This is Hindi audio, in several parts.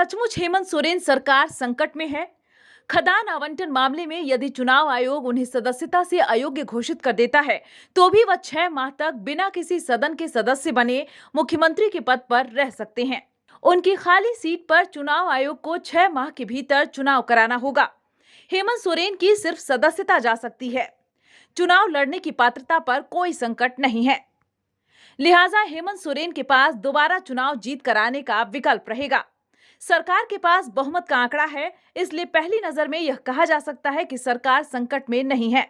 सचमुच हेमंत सोरेन सरकार संकट में है? खदान आवंटन मामले में यदि चुनाव आयोग उन्हें सदस्यता से अयोग्य घोषित कर देता है, तो भी वह 6 माह तक बिना किसी सदन के सदस्य बने मुख्यमंत्री के पद पर रह सकते हैं। उनकी खाली सीट पर चुनाव आयोग को 6 माह के भीतर चुनाव कराना होगा। हेमंत सोरेन की सिर्फ सदस्यता जा सकती है। चुनाव लड़ने की पात्रता पर कोई संकट नहीं है। लिहाजा हेमंत सोरेन के पास दोबारा चुनाव जीत कराने का विकल्प रहेगा। सरकार के पास बहुमत का आंकड़ा है, इसलिए पहली नजर में यह कहा जा सकता है कि सरकार संकट में नहीं है।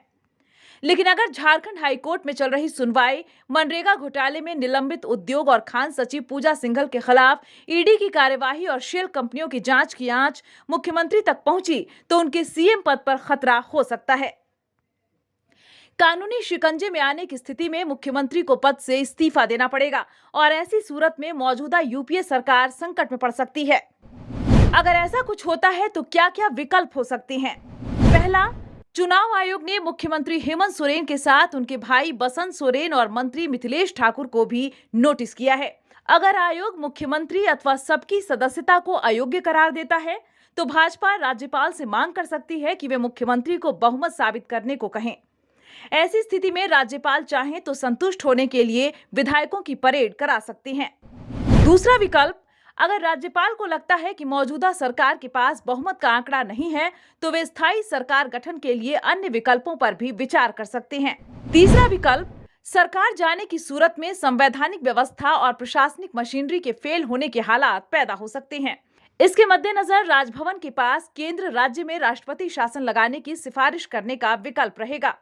लेकिन अगर झारखंड हाईकोर्ट में चल रही सुनवाई मनरेगा घोटाले में निलंबित उद्योग और खान सचिव पूजा सिंघल के खिलाफ ईडी की कार्यवाही और शेल कंपनियों की जांच की आंच मुख्यमंत्री तक पहुंची, तो उनके सीएम पद पर खतरा हो सकता है। कानूनी शिकंजे में आने की स्थिति में मुख्यमंत्री को पद से इस्तीफा देना पड़ेगा और ऐसी सूरत में मौजूदा यूपीए सरकार संकट में पड़ सकती है। अगर ऐसा कुछ होता है तो क्या-क्या विकल्प हो सकते हैं? पहला, चुनाव आयोग ने मुख्यमंत्री हेमंत सोरेन के साथ उनके भाई बसंत सोरेन और मंत्री मिथिलेश ठाकुर को भी नोटिस किया है। अगर आयोग मुख्यमंत्री अथवा सबकी सदस्यता को अयोग्य करार देता है, तो भाजपा राज्यपाल से मांग कर सकती है कि वे मुख्यमंत्री को बहुमत साबित करने को कहें। ऐसी स्थिति में राज्यपाल चाहें तो संतुष्ट होने के लिए विधायकों की परेड करा सकते हैं। दूसरा विकल्प, अगर राज्यपाल को लगता है कि मौजूदा सरकार के पास बहुमत का आंकड़ा नहीं है, तो वे स्थायी सरकार गठन के लिए अन्य विकल्पों पर भी विचार कर सकते हैं। तीसरा विकल्प, सरकार जाने की सूरत में संवैधानिक व्यवस्था और प्रशासनिक मशीनरी के फेल होने के हालात पैदा हो सकते हैं। इसके मद्देनजर राजभवन के पास केंद्र राज्य में राष्ट्रपति शासन लगाने की सिफारिश करने का विकल्प रहेगा।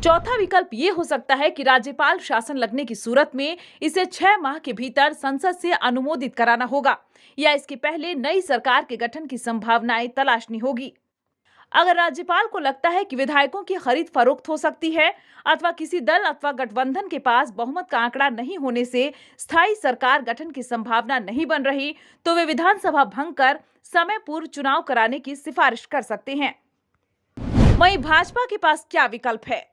चौथा विकल्प ये हो सकता है कि राज्यपाल शासन लगने की सूरत में इसे 6 माह के भीतर संसद से अनुमोदित कराना होगा या इसके पहले नई सरकार के गठन की संभावनाएं तलाशनी होगी। अगर राज्यपाल को लगता है कि विधायकों की खरीद फरोख्त हो सकती है अथवा किसी दल अथवा गठबंधन के पास बहुमत का आंकड़ा नहीं होने से स्थायी सरकार गठन की संभावना नहीं बन रही, तो वे विधानसभा भंग कर समय पूर्व चुनाव कराने की सिफारिश कर सकते हैं। वहीं भाजपा के पास क्या विकल्प है?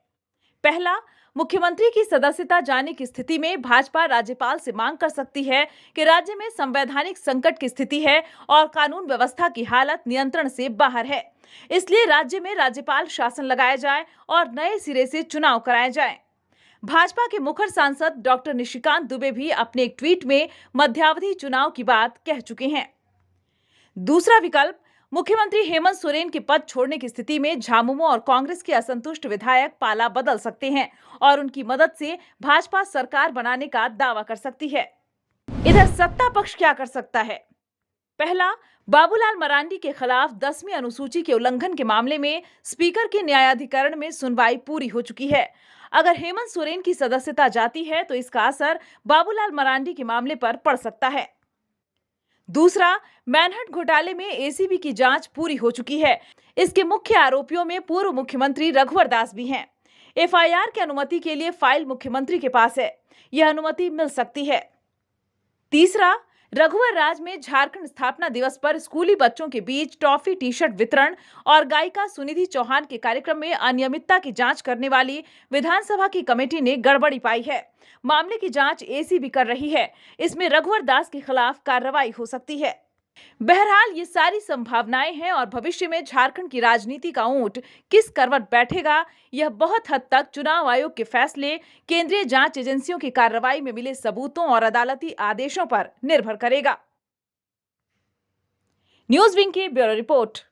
पहला, मुख्यमंत्री की सदस्यता जाने की स्थिति में भाजपा राज्यपाल से मांग कर सकती है कि राज्य में संवैधानिक संकट की स्थिति है और कानून व्यवस्था की हालत नियंत्रण से बाहर है, इसलिए राज्य में राज्यपाल शासन लगाया जाए और नए सिरे से चुनाव कराए जाए। भाजपा के मुखर सांसद डॉक्टर निशिकांत दुबे भी अपने एक ट्वीट में मध्यावधि चुनाव की बात कह चुके हैं। दूसरा विकल्प, मुख्यमंत्री हेमंत सोरेन के पद छोड़ने की स्थिति में झामुमो और कांग्रेस के असंतुष्ट विधायक पाला बदल सकते हैं और उनकी मदद से भाजपा सरकार बनाने का दावा कर सकती है। इधर सत्ता पक्ष क्या कर सकता है? पहला, बाबूलाल मरांडी के खिलाफ 10वीं अनुसूची के उल्लंघन के मामले में स्पीकर के न्यायाधिकरण में सुनवाई पूरी हो चुकी है। अगर हेमंत सोरेन की सदस्यता जाती है तो इसका असर बाबूलाल मरांडी के मामले पर पड़ सकता है। दूसरा, मैनहट्ट घोटाले में एसीबी की जांच पूरी हो चुकी है। इसके मुख्य आरोपियों में पूर्व मुख्यमंत्री रघुवर दास भी हैं। एफआईआर की अनुमति के लिए फाइल मुख्यमंत्री के पास है, यह अनुमति मिल सकती है। तीसरा, रघुवर राज में झारखंड स्थापना दिवस पर स्कूली बच्चों के बीच टॉफी टी शर्ट वितरण और गायिका सुनिधि चौहान के कार्यक्रम में अनियमितता की जांच करने वाली विधानसभा की कमेटी ने गड़बड़ी पाई है। मामले की जांच एसीबी कर रही है। इसमें रघुवर दास के खिलाफ कार्रवाई हो सकती है। बहरहाल ये सारी संभावनाएं हैं और भविष्य में झारखंड की राजनीति का ऊंट किस करवट बैठेगा, यह बहुत हद तक चुनाव आयोग के फैसले, केंद्रीय जांच एजेंसियों की कार्रवाई में मिले सबूतों और अदालती आदेशों पर निर्भर करेगा। न्यूज़ विंग की ब्यूरो रिपोर्ट।